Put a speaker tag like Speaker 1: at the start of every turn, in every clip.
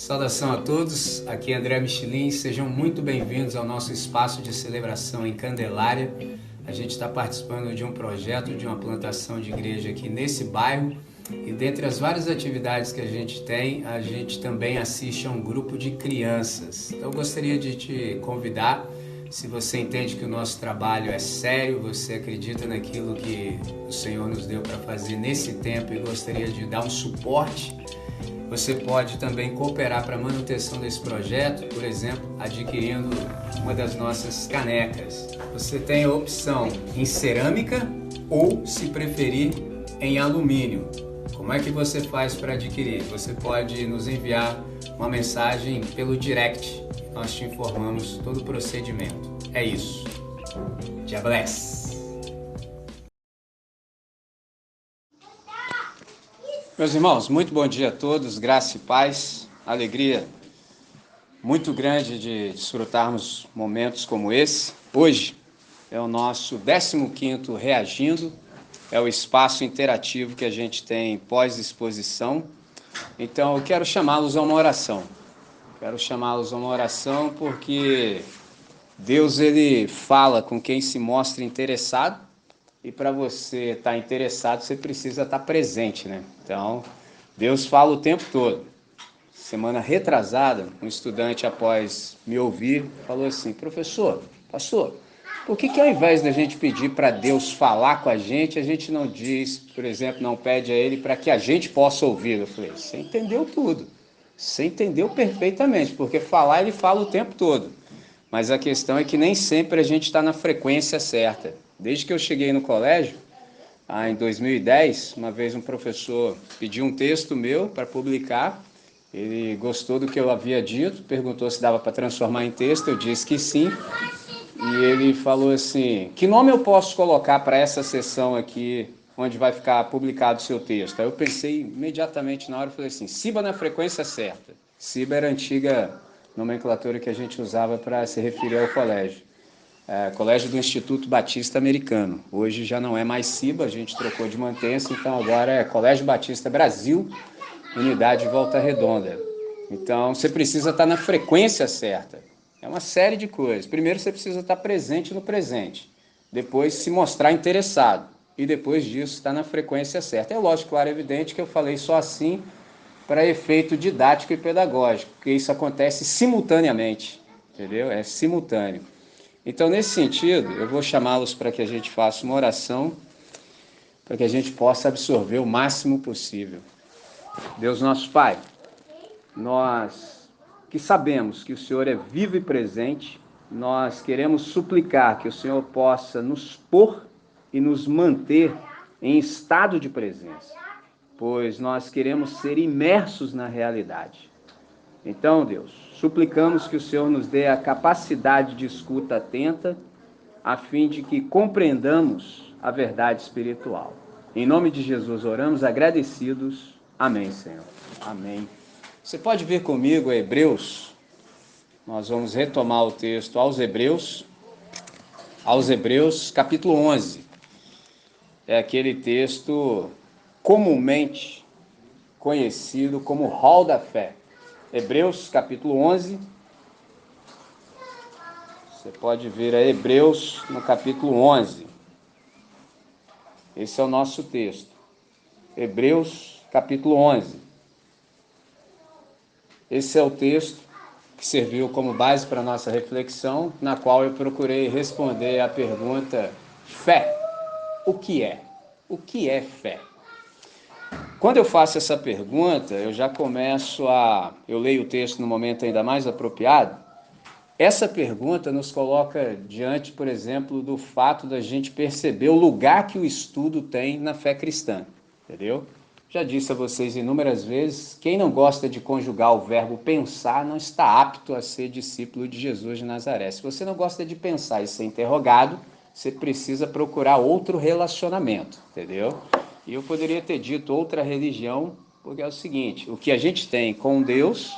Speaker 1: Saudação a todos, aqui é André Michelin, sejam muito bem-vindos ao nosso espaço de celebração em Candelária. A gente está participando de um projeto de uma plantação de igreja aqui nesse bairro e dentre as várias atividades que a gente tem, a gente também assiste a um grupo de crianças. Então eu gostaria de te convidar, se você entende que o nosso trabalho é sério, você acredita naquilo que o Senhor nos deu para fazer nesse tempo e gostaria de dar um suporte, você pode também cooperar para a manutenção desse projeto, por exemplo, adquirindo uma das nossas canecas. Você tem a opção em cerâmica ou, se preferir, em alumínio. Como é que você faz para adquirir? Você pode nos enviar uma mensagem pelo direct. Nós te informamos todo o procedimento. É isso. God bless. Meus irmãos, muito bom dia a todos, graça e paz, alegria muito grande de desfrutarmos momentos como esse. Hoje é o nosso 15º Reagindo, é o espaço interativo que a gente tem pós-exposição. Então eu quero chamá-los a uma oração. Porque Deus ele fala com quem se mostra interessado. E para você estar interessado, você precisa estar presente, né? Então, Deus fala o tempo todo. Semana retrasada, um estudante, após me ouvir, falou assim: pastor, por que ao invés da gente pedir para Deus falar com a gente não diz, por exemplo, não pede a Ele para que a gente possa ouvir? Eu falei: você entendeu tudo. Você entendeu perfeitamente, porque falar Ele fala o tempo todo. Mas a questão é que nem sempre a gente está na frequência certa. Desde que eu cheguei no colégio, em 2010, uma vez um professor pediu um texto meu para publicar. Ele gostou do que eu havia dito, perguntou se dava para transformar em texto, eu disse que sim. E ele falou assim: que nome eu posso colocar para essa sessão aqui, onde vai ficar publicado o seu texto? Aí eu pensei imediatamente na hora e falei assim: Ciba na frequência certa. Ciba era a antiga nomenclatura que a gente usava para se referir ao colégio. Colégio do Instituto Batista Americano. Hoje já não é mais Ciba, a gente trocou de mantença, então agora é Colégio Batista Brasil, Unidade Volta Redonda. Então você precisa estar na frequência certa. É uma série de coisas. Primeiro você precisa estar presente no presente. Depois se mostrar interessado. E depois disso estar na frequência certa. É lógico, claro, é evidente que eu falei só assim para efeito didático e pedagógico, porque isso acontece simultaneamente. Entendeu? É simultâneo. Então, nesse sentido, eu vou chamá-los para que a gente faça uma oração, para que a gente possa absorver o máximo possível. Deus nosso Pai, nós que sabemos que o Senhor é vivo e presente, nós queremos suplicar que o Senhor possa nos pôr e nos manter em estado de presença, pois nós queremos ser imersos na realidade. Então, Deus, suplicamos que o Senhor nos dê a capacidade de escuta atenta, a fim de que compreendamos a verdade espiritual. Em nome de Jesus oramos agradecidos. Amém, Senhor. Amém. Você pode vir comigo a Hebreus. Nós vamos retomar o texto aos Hebreus capítulo 11. É aquele texto comumente conhecido como Rol da Fé. Hebreus capítulo 11, você pode ver a Hebreus no capítulo 11, esse é o nosso texto, Hebreus capítulo 11, esse é o texto que serviu como base para a nossa reflexão, na qual eu procurei responder a pergunta: fé, o que é? O que é fé? Quando eu faço essa pergunta, eu leio o texto no momento ainda mais apropriado. Essa pergunta nos coloca diante, por exemplo, do fato da gente perceber o lugar que o estudo tem na fé cristã, entendeu? Já disse a vocês inúmeras vezes, quem não gosta de conjugar o verbo pensar não está apto a ser discípulo de Jesus de Nazaré. Se você não gosta de pensar e ser interrogado, você precisa procurar outro relacionamento, entendeu? E eu poderia ter dito outra religião, porque é o seguinte: o que a gente tem com Deus,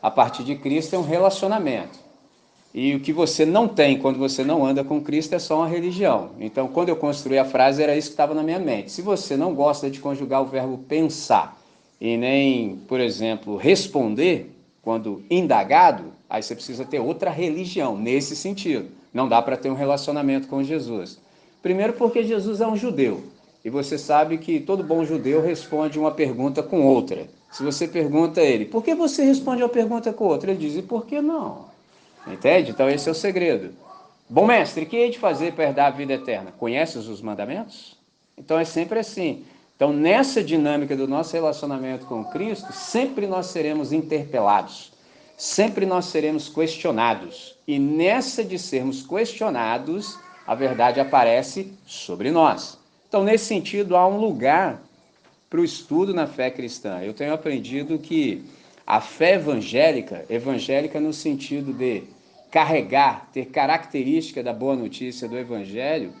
Speaker 1: a partir de Cristo, é um relacionamento. E o que você não tem quando você não anda com Cristo é só uma religião. Então, quando eu construí a frase, era isso que estava na minha mente. Se você não gosta de conjugar o verbo pensar e nem, por exemplo, responder quando indagado, aí você precisa ter outra religião nesse sentido. Não dá para ter um relacionamento com Jesus. Primeiro porque Jesus é um judeu, e você sabe que todo bom judeu responde uma pergunta com outra. Se você pergunta a ele, por que você responde uma pergunta com outra? Ele diz, e por que não? Entende? Então esse é o segredo. Bom mestre, o que hei de fazer para herdar a vida eterna? Conheces os mandamentos? Então é sempre assim. Então nessa dinâmica do nosso relacionamento com Cristo, sempre nós seremos interpelados, sempre nós seremos questionados. E nessa de sermos questionados, a verdade aparece sobre nós. Então nesse sentido há um lugar para o estudo na fé cristã. Eu tenho aprendido que a fé evangélica, evangélica no sentido de carregar, ter característica da boa notícia do evangelho,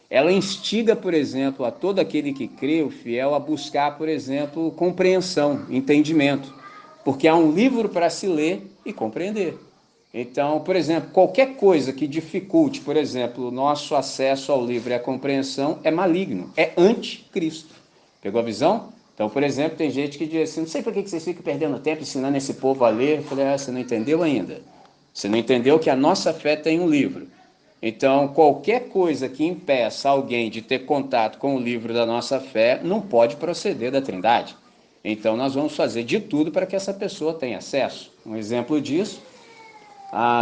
Speaker 1: ela instiga, por exemplo, a todo aquele que crê, o fiel, a buscar, por exemplo, compreensão, entendimento, porque há um livro para se ler e compreender. Então, por exemplo, qualquer coisa que dificulte, por exemplo, o nosso acesso ao livro e à compreensão é maligno, é anticristo. Pegou a visão? Então, por exemplo, tem gente que diz assim, não sei por que vocês ficam perdendo tempo ensinando esse povo a ler. Eu falei, você não entendeu ainda. Você não entendeu que a nossa fé tem um livro. Então, qualquer coisa que impeça alguém de ter contato com o livro da nossa fé não pode proceder da Trindade. Então, nós vamos fazer de tudo para que essa pessoa tenha acesso. Um exemplo disso,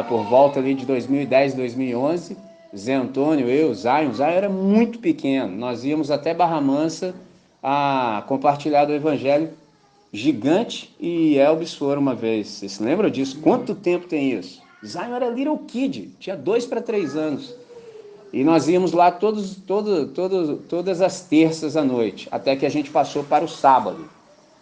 Speaker 1: por volta ali de 2010, 2011, Zé Antônio, eu, Zion era muito pequeno. Nós íamos até Barra Mansa a compartilhar do Evangelho gigante e Elvis foram uma vez. Vocês se lembram disso? Quanto tempo tem isso? Zion era little kid, tinha 2 para 3 anos. E nós íamos lá todas as terças à noite, até que a gente passou para o sábado.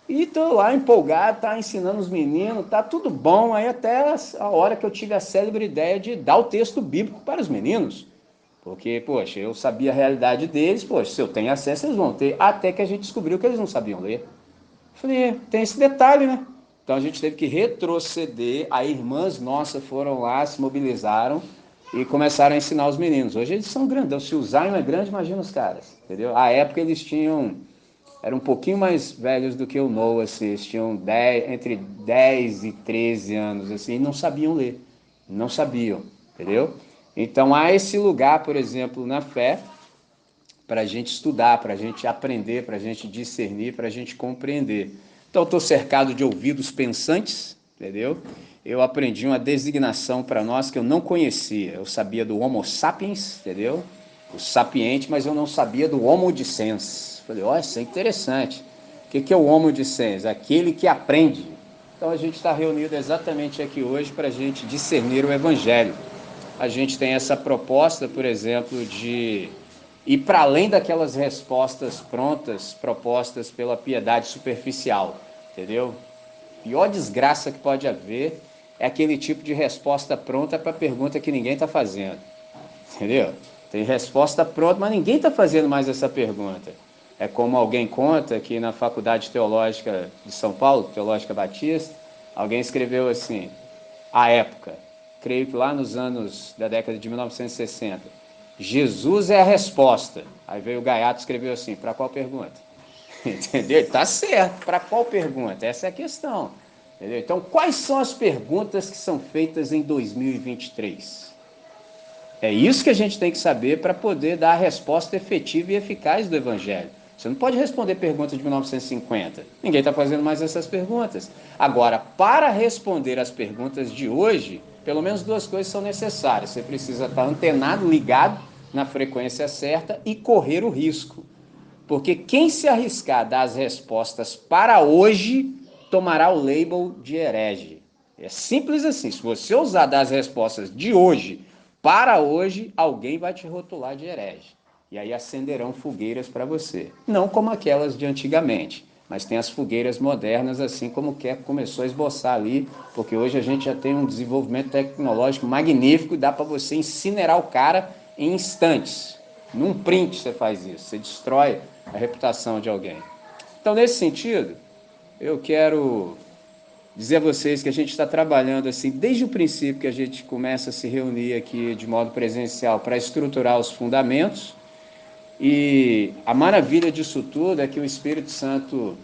Speaker 1: E tô lá empolgado, tá ensinando os meninos, tá tudo bom. Aí até a hora que eu tive a célebre ideia de dar o texto bíblico para os meninos. Porque, poxa, eu sabia a realidade deles, poxa, se eu tenho acesso, eles vão ter. Até que a gente descobriu que eles não sabiam ler. Falei, tem esse detalhe, né? Então a gente teve que retroceder, aí irmãs nossas foram lá, se mobilizaram e começaram a ensinar os meninos. Hoje eles são grandão, se o Zion é grande, imagina os caras, entendeu? À época eles eram um pouquinho mais velhos do que o Noah, assim, eles tinham entre 10 e 13 anos, assim, e não sabiam ler, não sabiam, entendeu? Então há esse lugar, por exemplo, na fé, para a gente estudar, para a gente aprender, para a gente discernir, para a gente compreender. Então, estou cercado de ouvidos pensantes, entendeu? Eu aprendi uma designação para nós que eu não conhecia. Eu sabia do Homo sapiens, entendeu? O sapiente, mas eu não sabia do Homo dissens. Falei, ó, isso é interessante. O que é o Homo dissens? Aquele que aprende. Então, a gente está reunido exatamente aqui hoje para a gente discernir o Evangelho. A gente tem essa proposta, por exemplo, de ir para além daquelas respostas prontas propostas pela piedade superficial, entendeu? A pior desgraça que pode haver é aquele tipo de resposta pronta para pergunta que ninguém está fazendo, entendeu? Tem resposta pronta, mas ninguém está fazendo mais essa pergunta. É como alguém conta que na Faculdade Teológica de São Paulo, Teológica Batista, alguém escreveu assim, à época, creio que lá nos anos da década de 1960, Jesus é a resposta. Aí veio o Gaiato e escreveu assim, para qual pergunta? Entendeu? Tá certo, para qual pergunta? Essa é a questão. Entendeu? Então, quais são as perguntas que são feitas em 2023? É isso que a gente tem que saber para poder dar a resposta efetiva e eficaz do Evangelho. Você não pode responder perguntas de 1950. Ninguém está fazendo mais essas perguntas. Agora, para responder as perguntas de hoje, pelo menos 2 coisas são necessárias. Você precisa estar antenado, ligado na frequência certa e correr o risco. Porque quem se arriscar a dar as respostas para hoje, tomará o label de herege. É simples assim. Se você usar das respostas de hoje para hoje, alguém vai te rotular de herege. E aí acenderão fogueiras para você. Não como aquelas de antigamente, mas tem as fogueiras modernas, assim como o Keck começou a esboçar ali, porque hoje a gente já tem um desenvolvimento tecnológico magnífico e dá para você incinerar o cara em instantes. Num print você faz isso, você destrói a reputação de alguém. Então, nesse sentido, eu quero dizer a vocês que a gente está trabalhando assim, desde o princípio que a gente começa a se reunir aqui de modo presencial para estruturar os fundamentos, e a maravilha disso tudo é que o Espírito Santo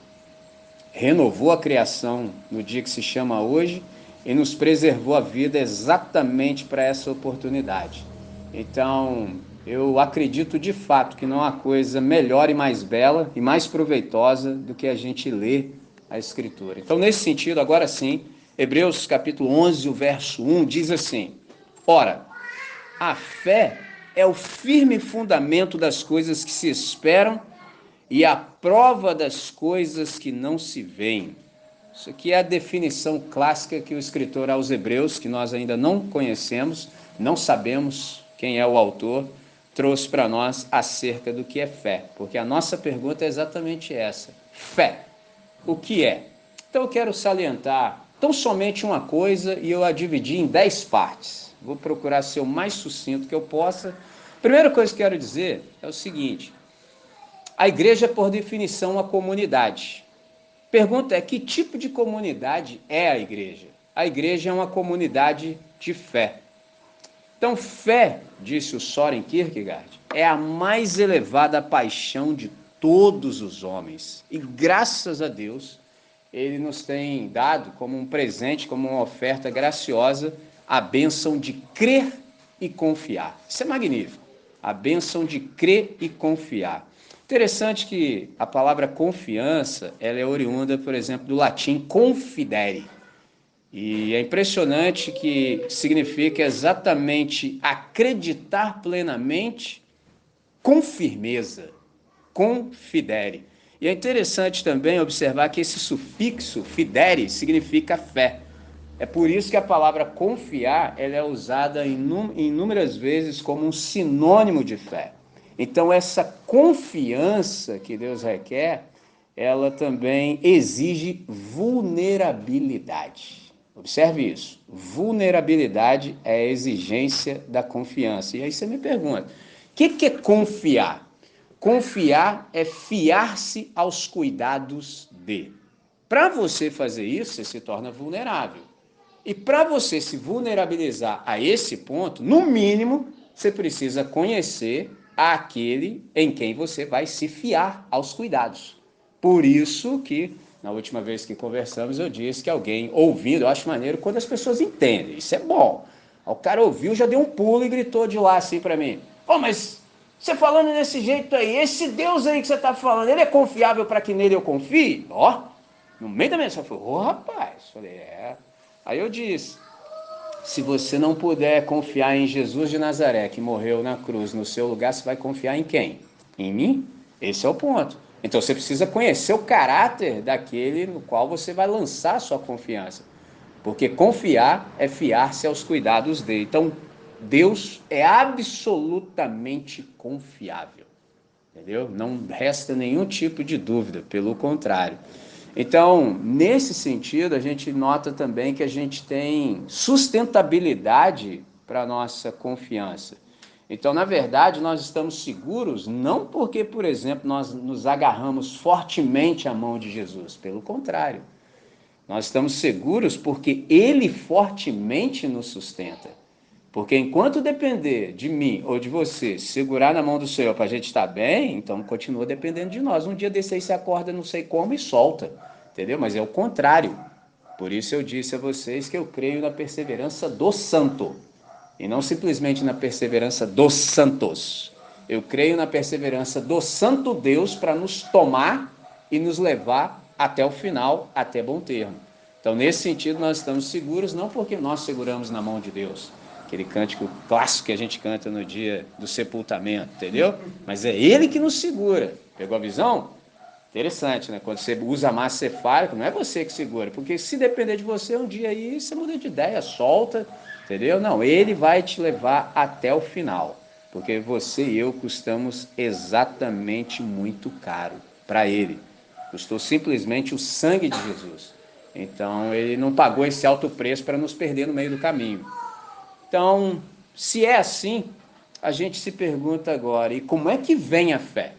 Speaker 1: renovou a criação no dia que se chama hoje e nos preservou a vida exatamente para essa oportunidade. Então, eu acredito de fato que não há coisa melhor e mais bela e mais proveitosa do que a gente ler a Escritura. Então, nesse sentido, agora sim, Hebreus capítulo 11, o verso 1 diz assim: ora, a fé é o firme fundamento das coisas que se esperam e a prova das coisas que não se veem. Isso aqui é a definição clássica que o escritor aos Hebreus, que nós ainda não conhecemos, não sabemos quem é o autor, trouxe para nós acerca do que é fé. Porque a nossa pergunta é exatamente essa: fé, o que é? Então eu quero salientar tão somente uma coisa e eu a dividi em 10 partes. Vou procurar ser o mais sucinto que eu possa. Primeira coisa que eu quero dizer é o seguinte: a igreja é, por definição, uma comunidade. Pergunta é: que tipo de comunidade é a igreja? A igreja é uma comunidade de fé. Então, fé, disse o Søren Kierkegaard, é a mais elevada paixão de todos os homens. E graças a Deus, ele nos tem dado como um presente, como uma oferta graciosa, a bênção de crer e confiar. Isso é magnífico. A bênção de crer e confiar. Interessante que a palavra confiança, ela é oriunda, por exemplo, do latim confidere. E é impressionante que significa exatamente acreditar plenamente com firmeza, confidere. E é interessante também observar que esse sufixo fidere significa fé. É por isso que a palavra confiar ela é usada inúmeras vezes como um sinônimo de fé. Então, essa confiança que Deus requer, ela também exige vulnerabilidade. Observe isso. Vulnerabilidade é a exigência da confiança. E aí você me pergunta, o que é confiar? Confiar é fiar-se aos cuidados de. Para você fazer isso, você se torna vulnerável. E para você se vulnerabilizar a esse ponto, no mínimo, você precisa conhecer aquele em quem você vai se fiar aos cuidados. Por isso que, na última vez que conversamos, eu disse que alguém ouvindo, eu acho maneiro quando as pessoas entendem, isso é bom. O cara ouviu, já deu um pulo e gritou de lá assim para mim: "Oh, mas você falando desse jeito aí, esse Deus aí que você está falando, ele é confiável para que nele eu confie?" Ó, no meio da mensagem, eu falei: "Ô, rapaz", falei: "É." Aí eu disse: se você não puder confiar em Jesus de Nazaré, que morreu na cruz no seu lugar, você vai confiar em quem? Em mim? Esse é o ponto. Então você precisa conhecer o caráter daquele no qual você vai lançar a sua confiança. Porque confiar é fiar-se aos cuidados dele. Então, Deus é absolutamente confiável. Entendeu? Não resta nenhum tipo de dúvida, pelo contrário. Então, nesse sentido, a gente nota também que a gente tem sustentabilidade para a nossa confiança. Então, na verdade, nós estamos seguros não porque, por exemplo, nós nos agarramos fortemente à mão de Jesus, pelo contrário. Nós estamos seguros porque Ele fortemente nos sustenta. Porque enquanto depender de mim ou de você segurar na mão do Senhor para a gente estar bem, então continua dependendo de nós. Um dia desse aí você acorda não sei como e solta, entendeu? Mas é o contrário. Por isso eu disse a vocês que eu creio na perseverança do santo e não simplesmente na perseverança dos santos. Eu creio na perseverança do santo Deus para nos tomar e nos levar até o final, até bom termo. Então, nesse sentido, nós estamos seguros, não porque nós seguramos na mão de Deus, aquele cântico clássico que a gente canta no dia do sepultamento, entendeu? Mas é Ele que nos segura. Pegou a visão? Interessante, né? Quando você usa a massa cefálica, não é você que segura, porque se depender de você, um dia aí você muda de ideia, solta, entendeu? Não, Ele vai te levar até o final, porque você e eu custamos exatamente muito caro para Ele. Custou simplesmente o sangue de Jesus. Então, Ele não pagou esse alto preço para nos perder no meio do caminho. Então, se é assim, a gente se pergunta agora, e como é que vem a fé?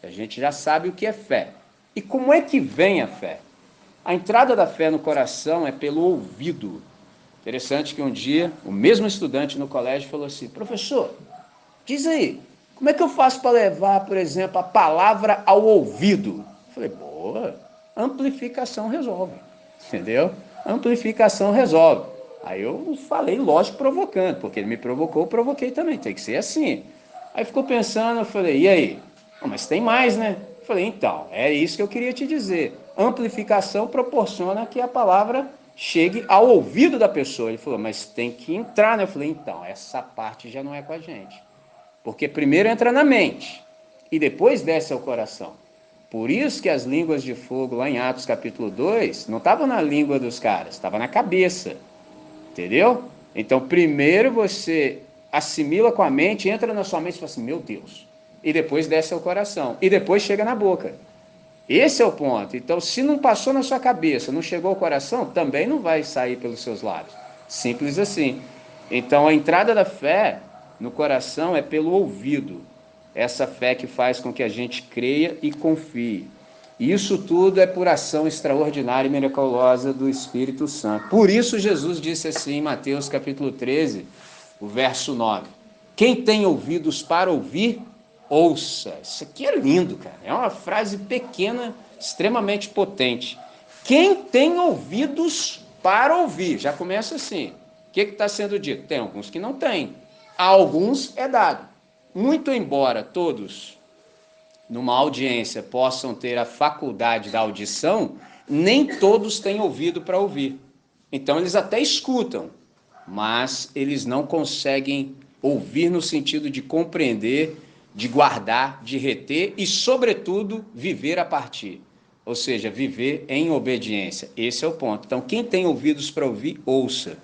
Speaker 1: A gente já sabe o que é fé. E como é que vem a fé? A entrada da fé no coração é pelo ouvido. Interessante que um dia, o mesmo estudante no colégio falou assim: professor, diz aí, como é que eu faço para levar, por exemplo, a palavra ao ouvido? Eu falei: boa, Amplificação resolve, entendeu? Amplificação resolve. Aí eu falei, lógico, provocando, porque ele me provocou, eu provoquei também, tem que ser assim. Aí ficou pensando, eu falei, e aí? Mas tem mais, né? Eu falei, então, é isso que eu queria te dizer. Amplificação proporciona que a palavra chegue ao ouvido da pessoa. Ele falou, mas tem que entrar, né? Eu falei, então, essa parte já não é com a gente. Porque primeiro entra na mente e depois desce ao coração. Por isso que as línguas de fogo lá em Atos capítulo 2 não estavam na língua dos caras, estava na cabeça. Entendeu? Então, primeiro você assimila com a mente, entra na sua mente e fala assim, meu Deus. E depois desce ao coração. E depois chega na boca. Esse é o ponto. Então, se não passou na sua cabeça, não chegou ao coração, também não vai sair pelos seus lábios. Simples assim. Então, a entrada da fé no coração é pelo ouvido. Essa fé que faz com que a gente creia e confie. E isso tudo é por ação extraordinária e miraculosa do Espírito Santo. Por isso Jesus disse assim em Mateus capítulo 13, o verso 9. Quem tem ouvidos para ouvir, ouça. Isso aqui é lindo, cara. É uma frase pequena, extremamente potente. Quem tem ouvidos para ouvir, já começa assim. O que está sendo dito? Tem alguns que não têm. A alguns é dado. Muito embora todos, numa audiência, possam ter a faculdade da audição, nem todos têm ouvido para ouvir. Então eles até escutam, mas eles não conseguem ouvir no sentido de compreender, de guardar, de reter e, sobretudo, viver a partir. Ou seja, viver em obediência. Esse é o ponto. Então, quem tem ouvidos para ouvir, ouça.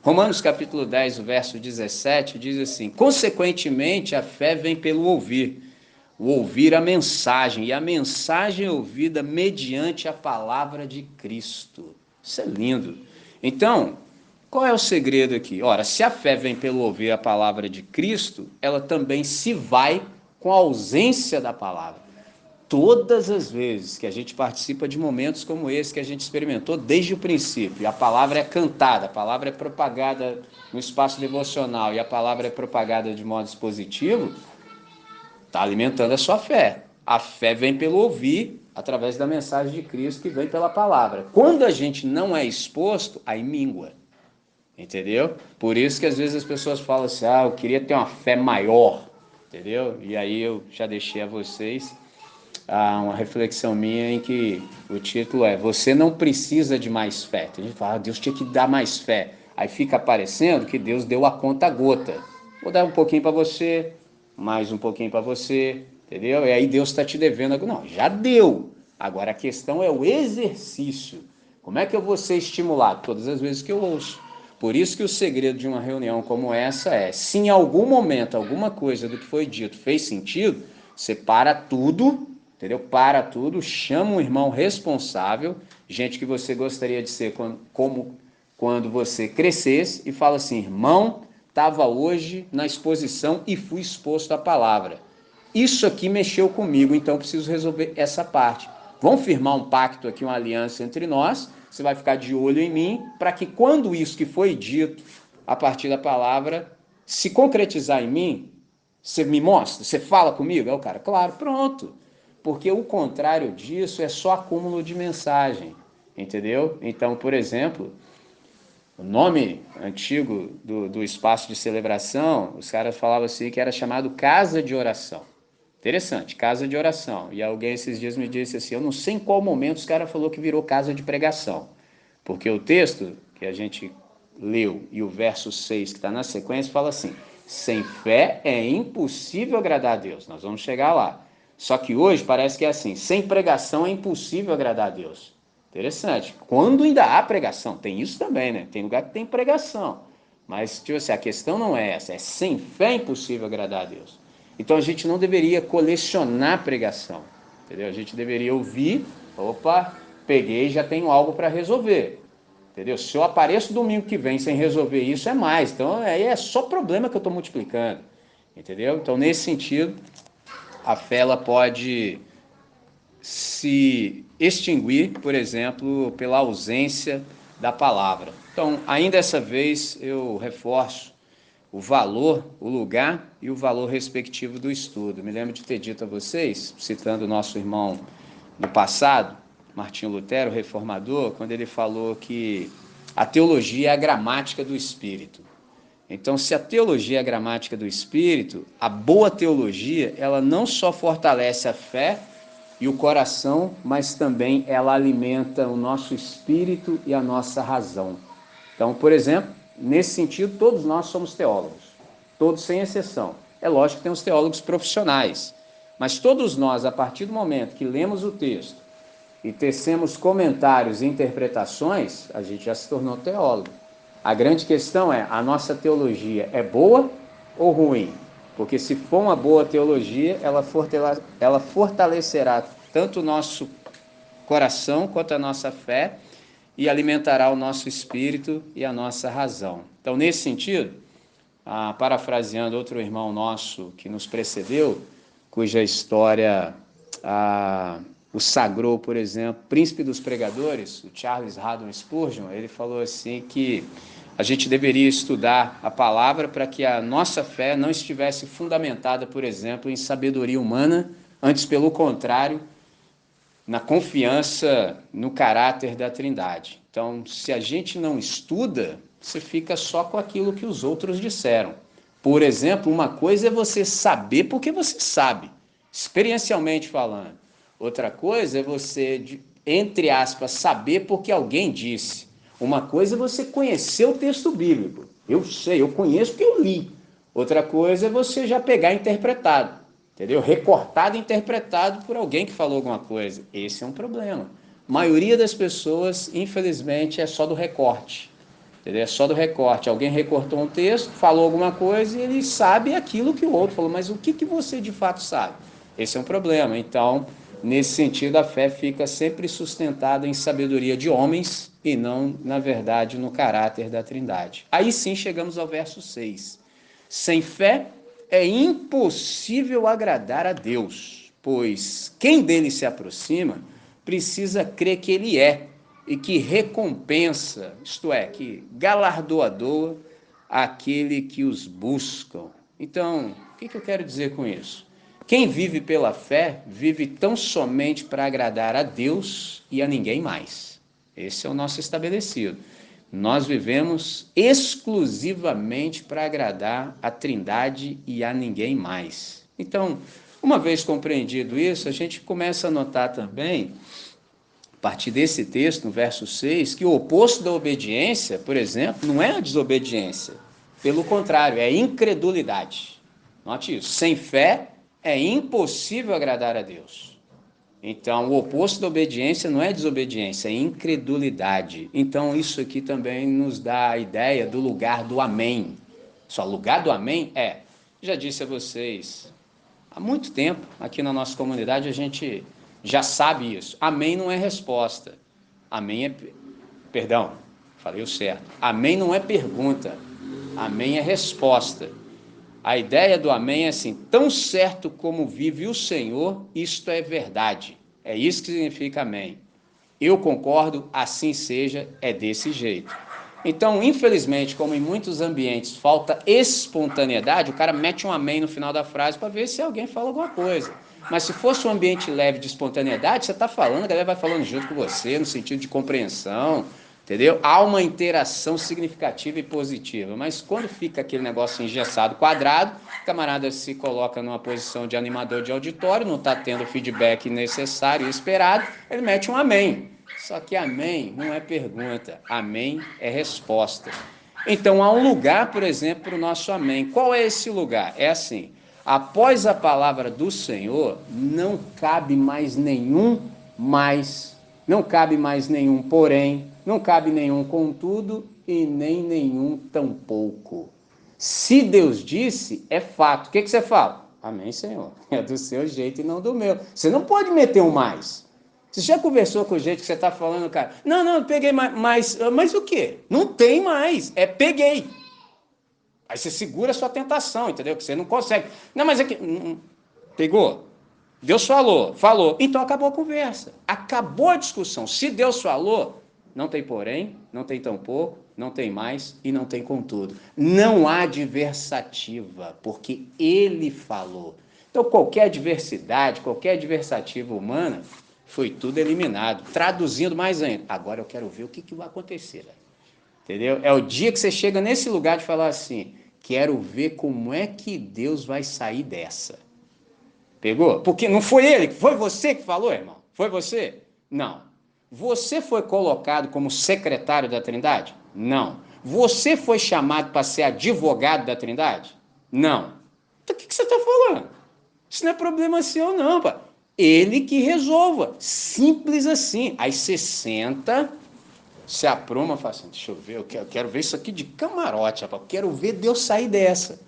Speaker 1: Romanos capítulo 10, o verso 17, diz assim, consequentemente, a fé vem pelo ouvir, o ouvir a mensagem, e a mensagem é ouvida mediante a palavra de Cristo. Isso é lindo. Então, qual é o segredo aqui? Ora, se a fé vem pelo ouvir a palavra de Cristo, ela também se vai com a ausência da palavra. Todas as vezes que a gente participa de momentos como esse que a gente experimentou desde o princípio, a palavra é cantada, a palavra é propagada no espaço devocional e a palavra é propagada de modo positivo, está alimentando a sua fé. A fé vem pelo ouvir, através da mensagem de Cristo que vem pela palavra. Quando a gente não é exposto, aí míngua. Entendeu? Por isso que às vezes as pessoas falam assim, eu queria ter uma fé maior. Entendeu? E aí eu já deixei a vocês uma reflexão minha em que o título é Você não precisa de mais fé. Tem gente que fala, Deus tinha que dar mais fé. Aí fica parecendo que Deus deu a conta gota. Vou dar um pouquinho para você, mais um pouquinho para você, entendeu? E aí Deus está te devendo. Não, já deu. Agora a questão é o exercício. Como é que eu vou ser estimulado? Todas as vezes que eu ouço. Por isso que o segredo de uma reunião como essa é, se em algum momento alguma coisa do que foi dito fez sentido, você para tudo, entendeu? Para tudo, chama um irmão responsável, gente que você gostaria de ser como quando você crescesse, e fala assim, irmão, estava hoje na exposição e fui exposto à palavra. Isso aqui mexeu comigo, então preciso resolver essa parte. Vamos firmar um pacto aqui, uma aliança entre nós, você vai ficar de olho em mim, para que quando isso que foi dito a partir da palavra se concretizar em mim, você me mostra, você fala comigo? Aí o cara, claro, pronto. Porque o contrário disso é só acúmulo de mensagem, entendeu? Então, por exemplo, o nome antigo do espaço de celebração, os caras falavam assim que era chamado casa de oração. Interessante, casa de oração. E alguém esses dias me disse assim, eu não sei em qual momento os caras falou que virou casa de pregação. Porque o texto que a gente leu e o verso 6 que está na sequência fala assim, sem fé é impossível agradar a Deus. Nós vamos chegar lá. Só que hoje parece que é assim, sem pregação é impossível agradar a Deus. Interessante. Quando ainda há pregação, tem isso também, né? Tem lugar que tem pregação. Mas, tipo assim, a questão não é essa, é sem fé é impossível agradar a Deus. Então a gente não deveria colecionar pregação, entendeu? A gente deveria ouvir, opa, peguei, já tenho algo para resolver, entendeu? Se eu apareço domingo que vem sem resolver isso, é mais. Então aí é só problema que eu estou multiplicando, entendeu? Então nesse sentido, a fé ela pode se extinguir, por exemplo, pela ausência da palavra. Então, ainda dessa vez, eu reforço o valor, o lugar e o valor respectivo do estudo. Me lembro de ter dito a vocês, citando o nosso irmão do passado, Martinho Lutero, o reformador, quando ele falou que a teologia é a gramática do Espírito. Então, se a teologia é a gramática do Espírito, a boa teologia, ela não só fortalece a fé e o coração, mas também ela alimenta o nosso espírito e a nossa razão. Então, por exemplo, nesse sentido, todos nós somos teólogos, todos sem exceção. É lógico que tem os teólogos profissionais, mas todos nós, a partir do momento que lemos o texto e tecemos comentários e interpretações, a gente já se tornou teólogo. A grande questão é, a nossa teologia é boa ou ruim? Porque se for uma boa teologia, ela fortalecerá tanto o nosso coração quanto a nossa fé e alimentará o nosso espírito e a nossa razão. Então, nesse sentido, parafraseando outro irmão nosso que nos precedeu, cuja história o sagrou, por exemplo, príncipe dos pregadores, o Charles Haddon Spurgeon, ele falou assim que a gente deveria estudar a palavra para que a nossa fé não estivesse fundamentada, por exemplo, em sabedoria humana, antes, pelo contrário, na confiança no caráter da Trindade. Então, se a gente não estuda, você fica só com aquilo que os outros disseram. Por exemplo, uma coisa é você saber porque você sabe, experiencialmente falando. Outra coisa é você, entre aspas, saber porque alguém disse. Uma coisa é você conhecer o texto bíblico. Eu sei, eu conheço porque eu li. Outra coisa é você já pegar interpretado, entendeu? Recortado e interpretado por alguém que falou alguma coisa. Esse é um problema. A maioria das pessoas, infelizmente, é só do recorte. Entendeu? É só do recorte. Alguém recortou um texto, falou alguma coisa e ele sabe aquilo que o outro falou. Mas o que você de fato sabe? Esse é um problema. Então, nesse sentido, a fé fica sempre sustentada em sabedoria de homens e não, na verdade, no caráter da Trindade. Aí sim chegamos ao verso 6. Sem fé é impossível agradar a Deus, pois quem dele se aproxima precisa crer que ele é e que recompensa, isto é, que galardoador aquele que os buscam. Então, o que eu quero dizer com isso? Quem vive pela fé, vive tão somente para agradar a Deus e a ninguém mais. Esse é o nosso estabelecido. Nós vivemos exclusivamente para agradar a Trindade e a ninguém mais. Então, uma vez compreendido isso, a gente começa a notar também, a partir desse texto, no verso 6, que o oposto da obediência, por exemplo, não é a desobediência. Pelo contrário, é a incredulidade. Note isso. Sem fé, é impossível agradar a Deus. Então, o oposto da obediência não é desobediência, é incredulidade. Então, isso aqui também nos dá a ideia do lugar do amém. Só lugar do amém é, já disse a vocês, há muito tempo, aqui na nossa comunidade, a gente já sabe isso. Amém não é resposta. Amém é... Perdão, falei o certo. Amém não é pergunta. Amém é resposta. A ideia do amém é assim, tão certo como vive o Senhor, isto é verdade. É isso que significa amém. Eu concordo, assim seja, é desse jeito. Então, infelizmente, como em muitos ambientes falta espontaneidade, o cara mete um amém no final da frase para ver se alguém fala alguma coisa. Mas se fosse um ambiente leve de espontaneidade, você está falando, a galera vai falando junto com você, no sentido de compreensão, entendeu? Há uma interação significativa e positiva, mas quando fica aquele negócio engessado, quadrado, o camarada se coloca numa posição de animador de auditório, não está tendo o feedback necessário e esperado, ele mete um amém. Só que amém não é pergunta, amém é resposta. Então há um lugar, por exemplo, para o nosso amém. Qual é esse lugar? É assim, após a palavra do Senhor, não cabe mais nenhum mais, não cabe mais nenhum porém, não cabe nenhum contudo e nem nenhum tampouco. Se Deus disse, é fato. O que você fala? Amém, Senhor. É do seu jeito e não do meu. Você não pode meter um mais. Você já conversou com o jeito que você está falando, cara? Não, peguei mais. Mas o quê? Não tem mais. É peguei. Aí você segura a sua tentação, entendeu? Que você não consegue. Não, mas é que... Pegou? Deus falou. Então acabou a conversa. Acabou a discussão. Se Deus falou, não tem porém, não tem tampouco, não tem mais e não tem contudo. Não há adversativa, porque Ele falou. Então qualquer adversidade, qualquer adversativa humana Foi tudo eliminado. Traduzindo mais ainda, agora eu quero ver o que vai acontecer. Velho. Entendeu? É o dia que você chega nesse lugar de falar assim, quero ver como é que Deus vai sair dessa. Pegou? Porque não foi ele, foi você que falou, irmão? Foi você? Não. Você foi colocado como secretário da Trindade? Não. Você foi chamado para ser advogado da Trindade? Não. Então o que você está falando? Isso não é problema seu, não, pá. Ele que resolva. Simples assim. Aí você senta, se apruma e fala assim, deixa eu ver, eu quero ver isso aqui de camarote, rapaz. Eu quero ver Deus sair dessa.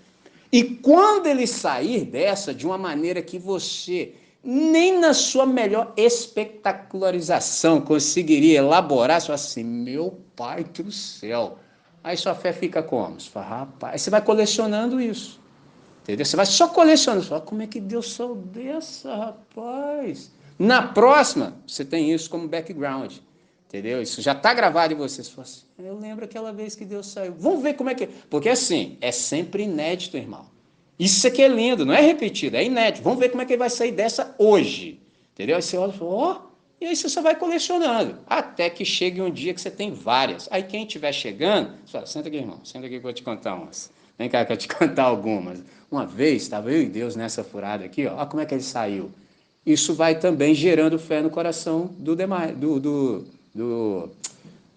Speaker 1: E quando ele sair dessa, de uma maneira que você, nem na sua melhor espetacularização, conseguiria elaborar, você fala assim, meu pai do céu. Aí sua fé fica como? Você fala, rapaz, aí você vai colecionando isso. Entendeu? Você vai só colecionando. Você fala, como é que Deus saiu dessa, rapaz? Na próxima, você tem isso como background. Entendeu? Isso já está gravado em você. Você fala assim, eu lembro aquela vez que Deus saiu. Vamos ver como é que é. Porque assim, é sempre inédito, irmão. Isso aqui é lindo, não é repetido, é inédito. Vamos ver como é que ele vai sair dessa hoje. Entendeu? Aí você olha e fala, ó, e aí você só vai colecionando. Até que chegue um dia que você tem várias. Aí quem estiver chegando, você fala, senta aqui, irmão, senta aqui que eu vou te contar umas. Vem cá que eu vou te contar algumas. Uma vez, estava eu e Deus nessa furada aqui, ó, olha como é que ele saiu. Isso vai também gerando fé no coração do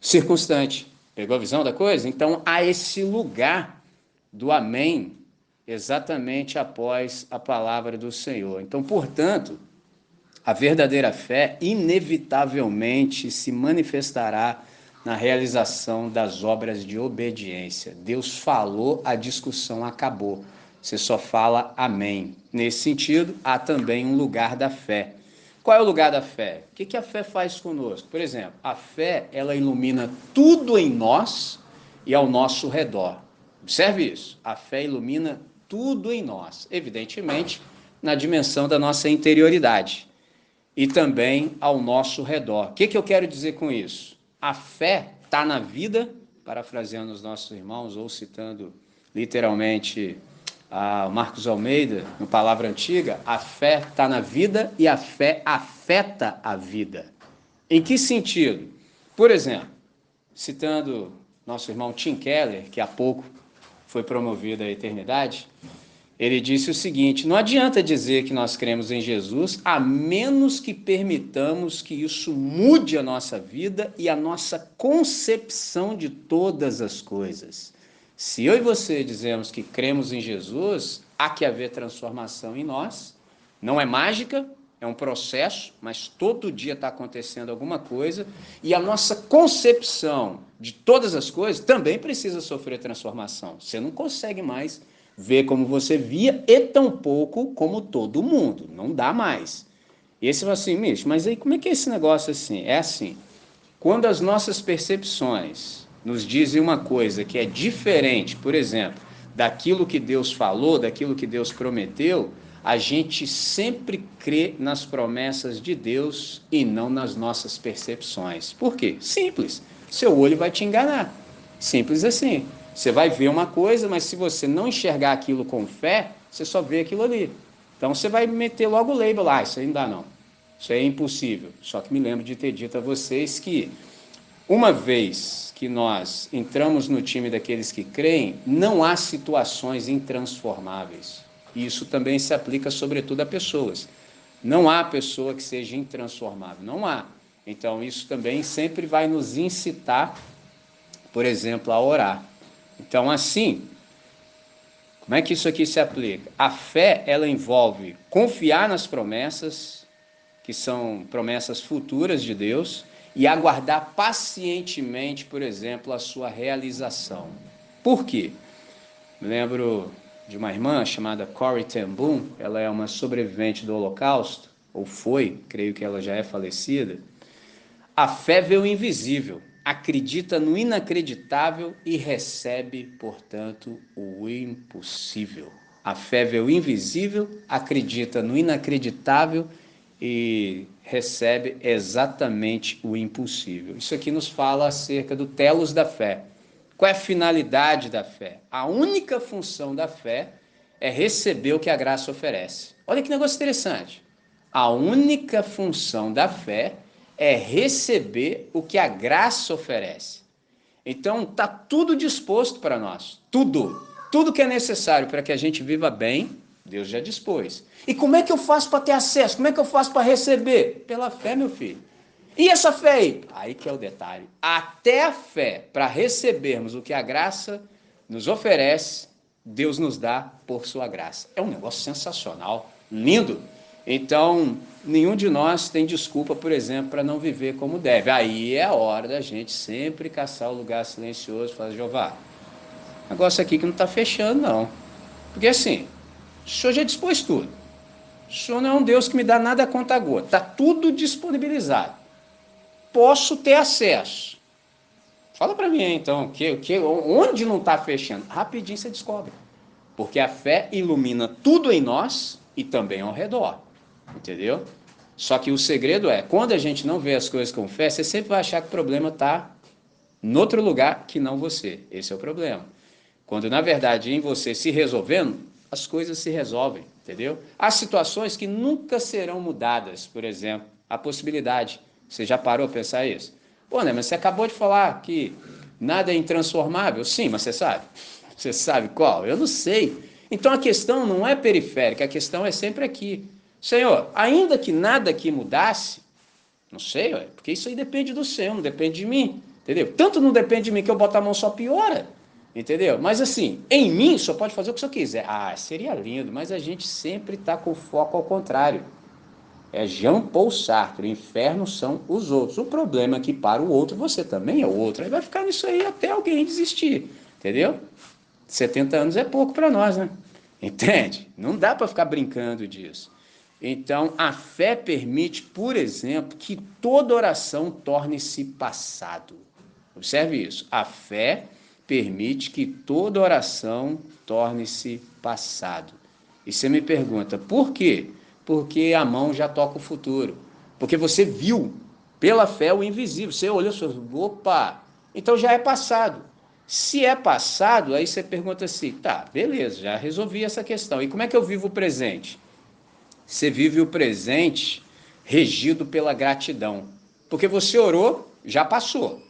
Speaker 1: circunstante. Pegou a visão da coisa? Então, há esse lugar do amém exatamente após a palavra do Senhor. Então, portanto, a verdadeira fé inevitavelmente se manifestará na realização das obras de obediência. Deus falou, a discussão acabou. Você só fala amém. Nesse sentido, há também um lugar da fé. Qual é o lugar da fé? O que a fé faz conosco? Por exemplo, a fé, ela ilumina tudo em nós e ao nosso redor. Observe isso. A fé ilumina tudo em nós, evidentemente, na dimensão da nossa interioridade e também ao nosso redor. O que eu quero dizer com isso? A fé está na vida, parafraseando os nossos irmãos ou citando literalmente a Marcos Almeida, no Palavra Antiga, a fé está na vida e a fé afeta a vida. Em que sentido? Por exemplo, citando nosso irmão Tim Keller, que há pouco foi promovido à eternidade, ele disse o seguinte, não adianta dizer que nós cremos em Jesus, a menos que permitamos que isso mude a nossa vida e a nossa concepção de todas as coisas. Se eu e você dizemos que cremos em Jesus, há que haver transformação em nós. Não é mágica, é um processo, mas todo dia está acontecendo alguma coisa. E a nossa concepção de todas as coisas também precisa sofrer transformação. Você não consegue mais ver como você via e tampouco como todo mundo. Não dá mais. E aí você fala assim, Micho, mas aí como é que é esse negócio assim? É assim, quando as nossas percepções nos dizem uma coisa que é diferente, por exemplo, daquilo que Deus falou, daquilo que Deus prometeu, a gente sempre crê nas promessas de Deus e não nas nossas percepções. Por quê? Simples. Seu olho vai te enganar. Simples assim. Você vai ver uma coisa, mas se você não enxergar aquilo com fé, você só vê aquilo ali. Então você vai meter logo o label lá, isso aí não dá não. Isso aí é impossível. Só que me lembro de ter dito a vocês que uma vez que nós entramos no time daqueles que creem, não há situações intransformáveis. E isso também se aplica sobretudo a pessoas. Não há pessoa que seja intransformável, não há. Então isso também sempre vai nos incitar, por exemplo, a orar. Então assim, como é que isso aqui se aplica? A fé, ela envolve confiar nas promessas, que são promessas futuras de Deus, e aguardar pacientemente, por exemplo, a sua realização. Por quê? Me lembro de uma irmã chamada Corrie ten Boom, ela é uma sobrevivente do Holocausto, ou foi, creio que ela já é falecida. A fé vê o invisível, acredita no inacreditável e recebe, portanto, o impossível. A fé vê o invisível, acredita no inacreditável e recebe exatamente o impossível. Isso aqui nos fala acerca do telos da fé. Qual é a finalidade da fé? A única função da fé é receber o que a graça oferece. Olha que negócio interessante. A única função da fé é receber o que a graça oferece. Então, está tudo disposto para nós. Tudo. Tudo que é necessário para que a gente viva bem, Deus já dispôs. E como é que eu faço para ter acesso? Como é que eu faço para receber? Pela fé, meu filho. E essa fé aí? Aí que é o detalhe. Até a fé, para recebermos o que a graça nos oferece, Deus nos dá por sua graça. É um negócio sensacional, lindo. Então, nenhum de nós tem desculpa, por exemplo, para não viver como deve. Aí é a hora da gente sempre caçar o lugar silencioso e falar, Jeová, negócio aqui que não está fechando, não. Porque assim, o Senhor já dispôs tudo. O Senhor não é um Deus que me dá nada a conta gota. Está tudo disponibilizado. Posso ter acesso. Fala para mim então, onde não está fechando? Rapidinho você descobre. Porque a fé ilumina tudo em nós e também ao redor. Entendeu? Só que o segredo é, quando a gente não vê as coisas com fé, você sempre vai achar que o problema está em outro lugar que não você. Esse é o problema. Quando, na verdade, em você se resolvendo, as coisas se resolvem, entendeu? Há situações que nunca serão mudadas, por exemplo, a possibilidade. Você já parou a pensar isso? Pô, né, mas você acabou de falar que nada é intransformável. Sim, mas você sabe. Você sabe qual? Eu não sei. Então a questão não é periférica, a questão é sempre aqui. Senhor, ainda que nada aqui mudasse, não sei, porque isso aí depende do Senhor, não depende de mim, entendeu? Tanto não depende de mim que eu botar a mão só piora, entendeu? Mas assim, em mim só pode fazer o que o Senhor quiser. Ah, seria lindo, mas a gente sempre está com foco ao contrário. É Jean Paul Sartre, o inferno são os outros. O problema é que para o outro você também é o outro. Aí vai ficar nisso aí até alguém desistir, entendeu? 70 anos é pouco para nós, né? Entende? Não dá para ficar brincando disso. Então, a fé permite, por exemplo, que toda oração torne-se passado. Observe isso. A fé permite que toda oração torne-se passado. E você me pergunta, por quê? Porque a mão já toca o futuro. Porque você viu pela fé o invisível. Você olhou e falou, opa, então já é passado. Se é passado, aí você pergunta assim, tá, beleza, já resolvi essa questão. E como é que eu vivo o presente? Você vive o presente regido pela gratidão. Porque você orou, já passou.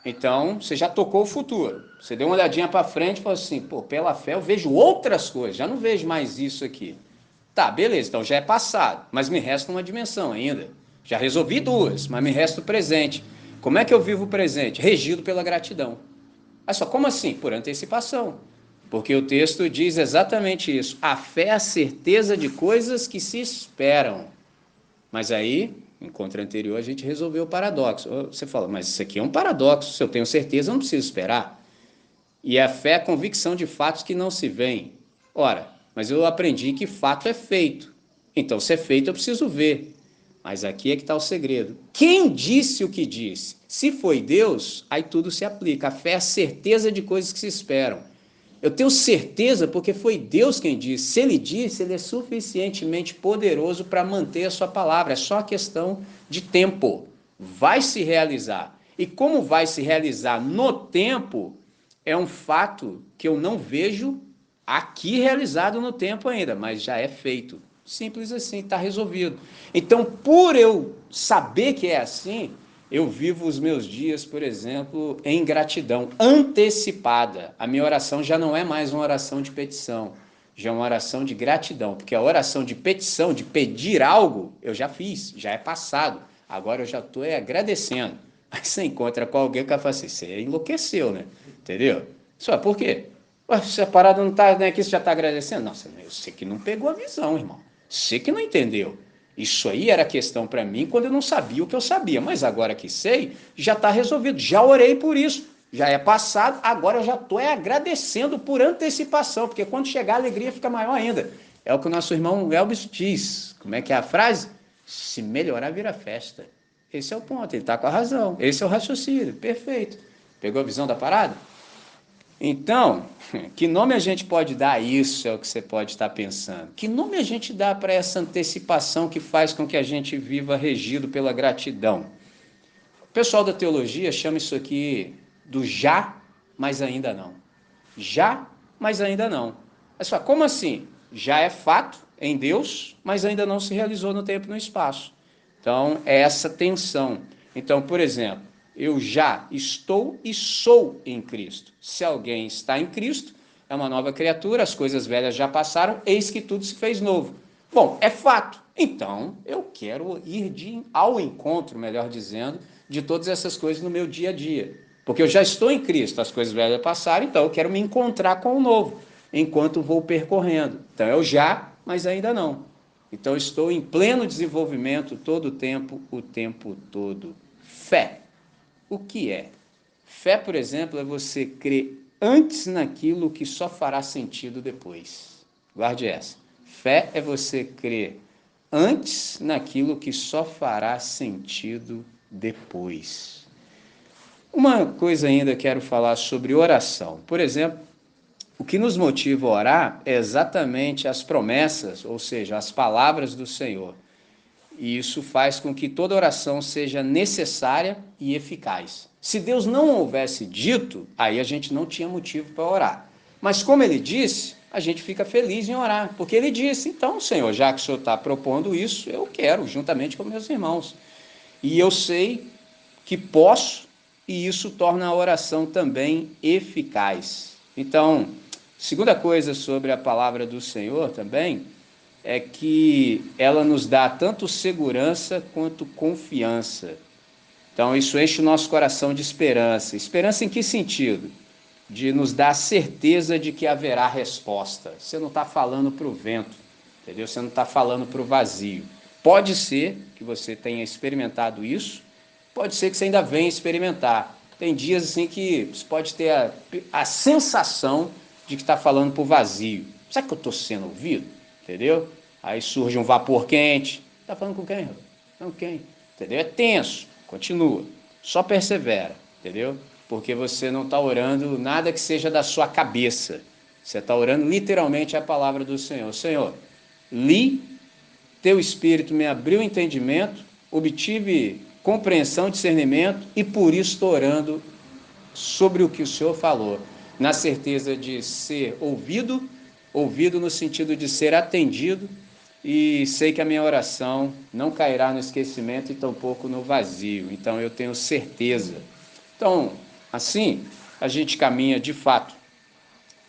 Speaker 1: Então, você já tocou o futuro. Você deu uma olhadinha para frente e falou assim, pô, pela fé eu vejo outras coisas, já não vejo mais isso aqui. Tá, beleza, então já é passado, mas me resta uma dimensão ainda. Já resolvi duas, mas me resta o presente. Como é que eu vivo o presente? Regido pela gratidão. Mas só, como assim? Por antecipação. Porque o texto diz exatamente isso. A fé é a certeza de coisas que se esperam. Mas aí, em encontro anterior, a gente resolveu o paradoxo. Você fala, mas isso aqui é um paradoxo. Se eu tenho certeza, eu não preciso esperar. E a fé é a convicção de fatos que não se veem. Ora, mas eu aprendi que fato é feito. Então, se é feito, eu preciso ver. Mas aqui é que está o segredo. Quem disse o que disse? Se foi Deus, aí tudo se aplica. A fé é a certeza de coisas que se esperam. Eu tenho certeza porque foi Deus quem disse. Se Ele disse, Ele é suficientemente poderoso para manter a sua palavra. É só questão de tempo. Vai se realizar. E como vai se realizar no tempo, é um fato que eu não vejo aqui realizado no tempo ainda, mas já é feito. Simples assim, está resolvido. Então, por eu saber que é assim, eu vivo os meus dias, por exemplo, em gratidão antecipada. A minha oração já não é mais uma oração de petição, já é uma oração de gratidão, porque a oração de petição, de pedir algo, eu já fiz, já é passado. Agora eu já estou agradecendo. Aí você encontra com alguém que vai falar assim, você enlouqueceu, né? Entendeu? Só por quê? Ué, se a parada não está aqui, você já está agradecendo? Não, você que não pegou a visão, irmão. Você que não entendeu. Isso aí era questão para mim quando eu não sabia o que eu sabia. Mas agora que sei, já está resolvido. Já orei por isso. Já é passado. Agora eu já estou agradecendo por antecipação. Porque quando chegar a alegria fica maior ainda. É o que o nosso irmão Elvis diz. Como é que é a frase? Se melhorar, vira festa. Esse é o ponto. Ele está com a razão. Esse é o raciocínio. Perfeito. Pegou a visão da parada? Então, que nome a gente pode dar a isso, é o que você pode estar pensando. Que nome a gente dá para essa antecipação que faz com que a gente viva regido pela gratidão? O pessoal da teologia chama isso aqui do já, mas ainda não. Já, mas ainda não. Mas só, como assim? Já é fato, em Deus, mas ainda não se realizou no tempo e no espaço. Então, é essa tensão. Então, por exemplo, eu já estou e sou em Cristo. Se alguém está em Cristo, é uma nova criatura, as coisas velhas já passaram, eis que tudo se fez novo. Bom, é fato. Então, eu quero ir ao encontro, melhor dizendo, de todas essas coisas no meu dia a dia. Porque eu já estou em Cristo, as coisas velhas passaram, então eu quero me encontrar com o novo, enquanto vou percorrendo. Então, eu já, mas ainda não. Então, estou em pleno desenvolvimento todo o tempo todo. Fé. O que é? Fé, por exemplo, é você crer antes naquilo que só fará sentido depois. Guarde essa. Fé é você crer antes naquilo que só fará sentido depois. Uma coisa ainda quero falar sobre oração. Por exemplo, o que nos motiva a orar é exatamente as promessas, ou seja, as palavras do Senhor. E isso faz com que toda oração seja necessária e eficaz. Se Deus não houvesse dito, aí a gente não tinha motivo para orar. Mas como ele disse, a gente fica feliz em orar, porque ele disse, então, Senhor, já que o Senhor está propondo isso, eu quero, juntamente com meus irmãos. E eu sei que posso, e isso torna a oração também eficaz. Então, segunda coisa sobre a palavra do Senhor também, é que ela nos dá tanto segurança quanto confiança. Então, isso enche o nosso coração de esperança. Esperança em que sentido? De nos dar a certeza de que haverá resposta. Você não está falando para o vento, entendeu? Você não está falando para o vazio. Pode ser que você tenha experimentado isso, pode ser que você ainda venha experimentar. Tem dias assim que você pode ter a sensação de que está falando para o vazio. Será que eu estou sendo ouvido? Entendeu? Aí surge um vapor quente. Está falando com quem? Não, quem? Entendeu? É tenso. Continua. Só persevera. Entendeu? Porque você não está orando nada que seja da sua cabeça. Você está orando literalmente a palavra do Senhor. Senhor, li, teu Espírito me abriu o entendimento, obtive compreensão, discernimento, e por isso estou orando sobre o que o Senhor falou, na certeza de ser ouvido, ouvido no sentido de ser atendido, e sei que a minha oração não cairá no esquecimento e tampouco no vazio. Então eu tenho certeza. Então, assim, a gente caminha de fato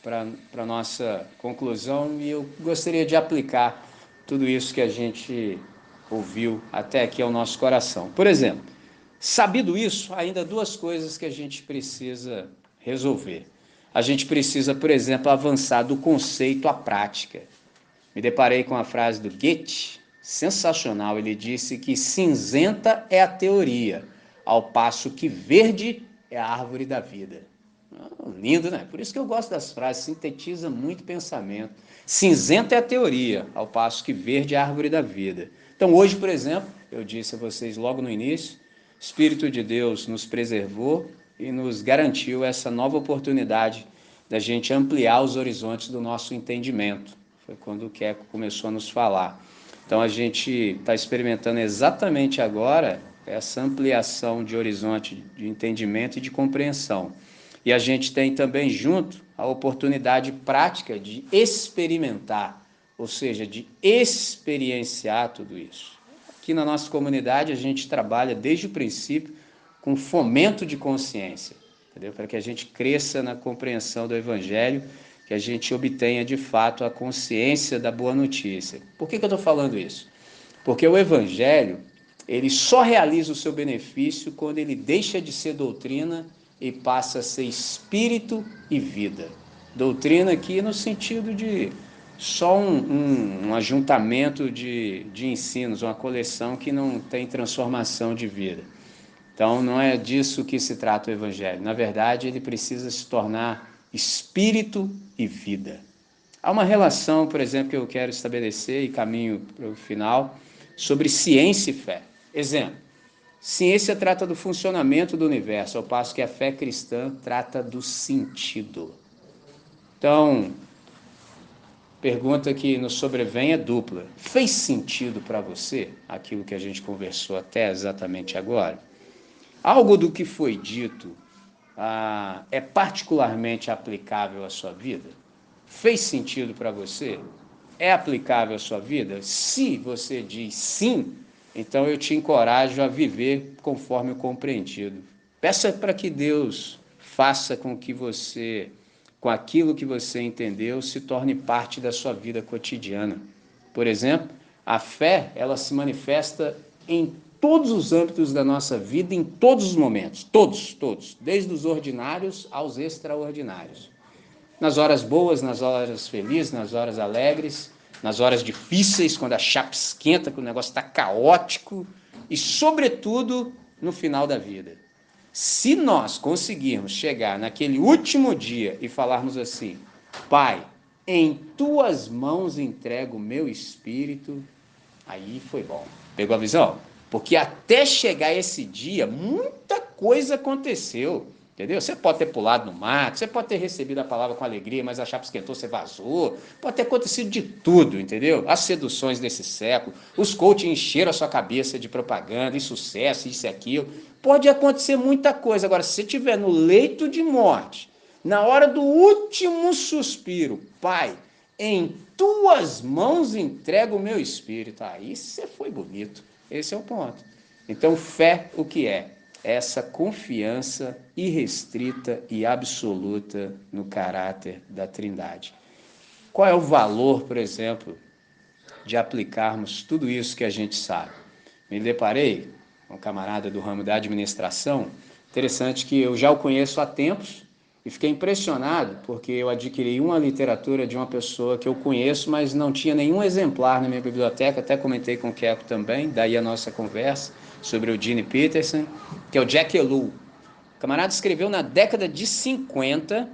Speaker 1: para a nossa conclusão, e eu gostaria de aplicar tudo isso que a gente ouviu até aqui ao nosso coração. Por exemplo, sabido isso, ainda duas coisas que a gente precisa resolver. A gente precisa, por exemplo, avançar do conceito à prática. Me deparei com a frase do Goethe, sensacional. Ele disse que cinzenta é a teoria, ao passo que verde é a árvore da vida. Lindo, né? Por isso que eu gosto das frases, sintetiza muito pensamento. Cinzenta é a teoria, ao passo que verde é a árvore da vida. Então hoje, por exemplo, eu disse a vocês logo no início, o Espírito de Deus nos preservou e nos garantiu essa nova oportunidade da gente ampliar os horizontes do nosso entendimento. Foi quando o Keco começou a nos falar. Então a gente está experimentando exatamente agora essa ampliação de horizonte de entendimento e de compreensão. E a gente tem também junto a oportunidade prática de experimentar, ou seja, de experienciar tudo isso. Aqui na nossa comunidade a gente trabalha desde o princípio com fomento de consciência, entendeu? Para que a gente cresça na compreensão do Evangelho, que a gente obtenha de fato a consciência da boa notícia. Por que eu estou falando isso? Porque o Evangelho, ele só realiza o seu benefício quando ele deixa de ser doutrina e passa a ser espírito e vida. Doutrina aqui no sentido de só um ajuntamento de ensinos, uma coleção que não tem transformação de vida. Então não é disso que se trata o Evangelho. Na verdade, ele precisa se tornar espírito e vida. Há uma relação, por exemplo, que eu quero estabelecer e caminho para o final, sobre ciência e fé. Exemplo, ciência trata do funcionamento do universo, ao passo que a fé cristã trata do sentido. Então, pergunta que nos sobrevém é dupla. Fez sentido para você aquilo que a gente conversou até exatamente agora? Algo do que foi dito é particularmente aplicável à sua vida? Fez sentido para você? é aplicável à sua vida? Se você diz sim, então eu te encorajo a viver conforme o compreendido. Peça para que Deus faça com que você, com aquilo que você entendeu, se torne parte da sua vida cotidiana. Por exemplo, a fé, ela se manifesta em todos os âmbitos da nossa vida, em todos os momentos, todos, desde os ordinários aos extraordinários. Nas horas boas, nas horas felizes, nas horas alegres, nas horas difíceis, quando a chapa esquenta, que o negócio está caótico, e, sobretudo, no final da vida. Se nós conseguirmos chegar naquele último dia e falarmos assim: Pai, em tuas mãos entrego o meu espírito, aí foi bom. Pegou a visão? Porque até chegar esse dia, muita coisa aconteceu. Entendeu? Você pode ter pulado no mato, você pode ter recebido a palavra com alegria, mas a chapa esquentou, você vazou. Pode ter acontecido de tudo, entendeu? As seduções desse século, os coaches encheram a sua cabeça de propaganda, e sucesso, isso e aquilo. Pode acontecer muita coisa. Agora, se você estiver no leito de morte, na hora do último suspiro, Pai, em tuas mãos entrego o meu espírito. Aí você foi bonito. Esse é o ponto. Então, fé, o que é? Essa confiança irrestrita e absoluta no caráter da Trindade. Qual é o valor, por exemplo, de aplicarmos tudo isso que a gente sabe? Me deparei com um camarada do ramo da administração, interessante que eu já o conheço há tempos e fiquei impressionado porque eu adquiri uma literatura de uma pessoa que eu conheço, mas não tinha nenhum exemplar na minha biblioteca, até comentei com o Keco também, daí a nossa conversa sobre o Gene Peterson, que é o Jack Ellul. O camarada escreveu na década de 50.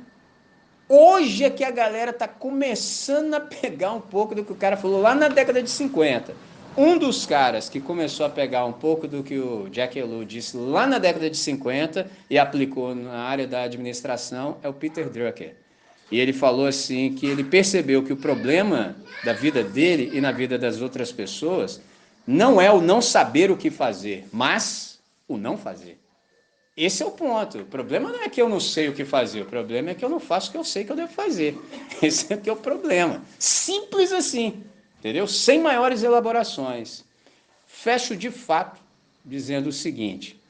Speaker 1: Hoje é que a galera está começando a pegar um pouco do que o cara falou lá na década de 50. Um dos caras que começou a pegar um pouco do que o Jack Ellul disse lá na década de 50 e aplicou na área da administração é o Peter Drucker. E ele falou assim que ele percebeu que o problema da vida dele e na vida das outras pessoas não é o não saber o que fazer, mas o não fazer. Esse é o ponto. O problema não é que eu não sei o que fazer, o problema é que eu não faço o que eu sei que eu devo fazer. Esse é que é o problema. Simples assim, entendeu? Sem maiores elaborações. Fecho de fato dizendo o seguinte: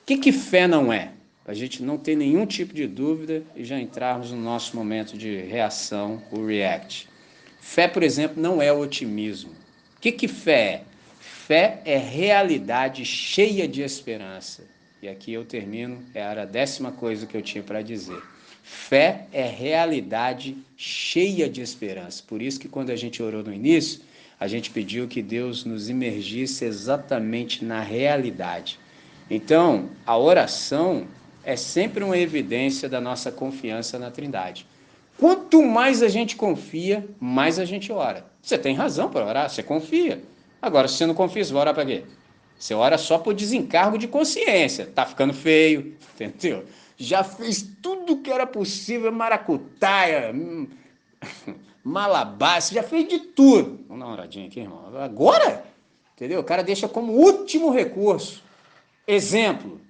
Speaker 1: o que fé não é? Para a gente não ter nenhum tipo de dúvida e já entrarmos no nosso momento de reação, o react. Fé, por exemplo, não é otimismo. O que fé é? Fé é realidade cheia de esperança. E aqui eu termino, era a 10ª coisa que eu tinha para dizer. Fé é realidade cheia de esperança. Por isso que quando a gente orou no início, a gente pediu que Deus nos imergisse exatamente na realidade. Então, a oração é sempre uma evidência da nossa confiança na Trindade. Quanto mais a gente confia, mais a gente ora. Você tem razão para orar, você confia. Agora, se você não confia, você vai orar para quê? Você ora só por desencargo de consciência. Tá ficando feio, entendeu? Já fez tudo que era possível, maracutaia, malabar, você já fez de tudo. Vamos dar uma oradinha aqui, irmão. Agora, entendeu? O cara deixa como último recurso. Exemplo,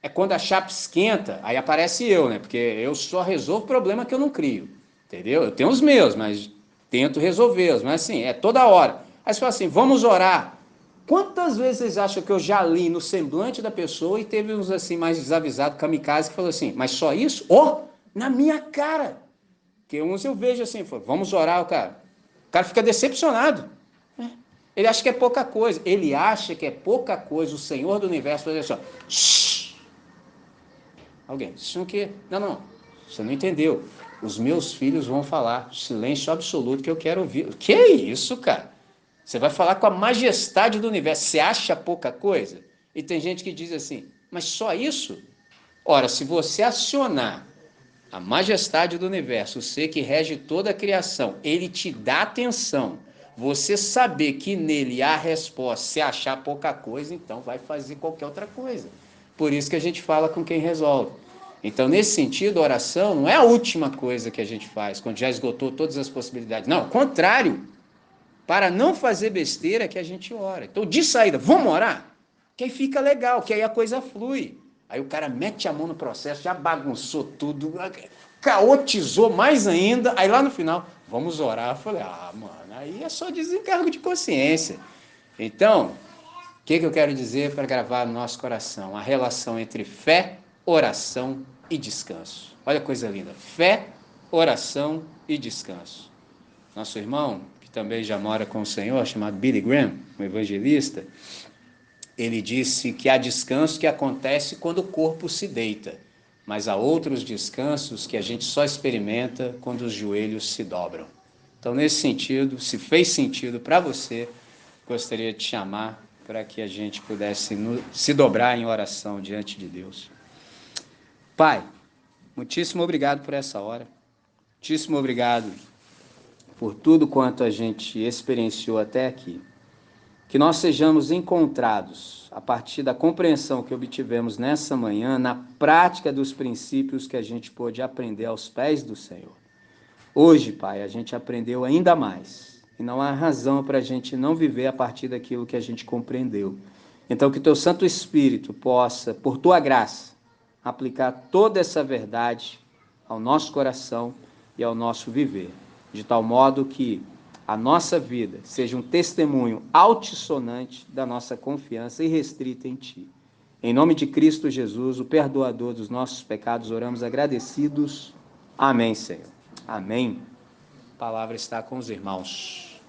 Speaker 1: é quando a chapa esquenta, aí aparece eu, né? Porque eu só resolvo problema que eu não crio, entendeu? Eu tenho os meus, mas tento resolvê-los, mas assim, é toda hora. Aí você fala assim, vamos orar. Quantas vezes vocês acham que eu já li no semblante da pessoa e teve uns assim mais desavisados, kamikaze, que falou assim, mas só isso? Oh, na minha cara. Porque uns eu vejo assim, vamos orar, o cara fica decepcionado. Ele acha que é pouca coisa. Ele acha que é pouca coisa. O Senhor do Universo faz assim, ó. Shhh. Alguém, isso não que? Não, você não entendeu. Os meus filhos vão falar, silêncio absoluto que eu quero ouvir. O que é isso, cara? Você vai falar com a majestade do universo. Você acha pouca coisa? E tem gente que diz assim, mas só isso? Ora, se você acionar a majestade do universo, o ser que rege toda a criação, ele te dá atenção. Você saber que nele há resposta, se achar pouca coisa, então vai fazer qualquer outra coisa. Por isso que a gente fala com quem resolve. Então, nesse sentido, a oração não é a última coisa que a gente faz, quando já esgotou todas as possibilidades. Não, ao contrário. Para não fazer besteira que a gente ora. Então, de saída, vamos orar? Que aí fica legal, que aí a coisa flui. Aí o cara mete a mão no processo, já bagunçou tudo. caotizou mais ainda, aí lá no final, vamos orar. Eu falei, mano, aí é só desencargo de consciência. Então, o que eu quero dizer para gravar no nosso coração? A relação entre fé, oração e descanso. Olha que coisa linda. Fé, oração e descanso. Nosso irmão, que também já mora com o Senhor, chamado Billy Graham, um evangelista, ele disse que há descanso que acontece quando o corpo se deita, mas há outros descansos que a gente só experimenta quando os joelhos se dobram. Então, nesse sentido, se fez sentido para você, gostaria de te chamar para que a gente pudesse se dobrar em oração diante de Deus. Pai, muitíssimo obrigado por essa hora, muitíssimo obrigado por tudo quanto a gente experienciou até aqui. Que nós sejamos encontrados, a partir da compreensão que obtivemos nessa manhã, na prática dos princípios que a gente pôde aprender aos pés do Senhor. Hoje, Pai, a gente aprendeu ainda mais, e não há razão para a gente não viver a partir daquilo que a gente compreendeu. Então, que Teu Santo Espírito possa, por Tua graça, aplicar toda essa verdade ao nosso coração e ao nosso viver, de tal modo que a nossa vida seja um testemunho altissonante da nossa confiança irrestrita em Ti. Em nome de Cristo Jesus, o perdoador dos nossos pecados, oramos agradecidos. Amém, Senhor. Amém. A palavra está com os irmãos.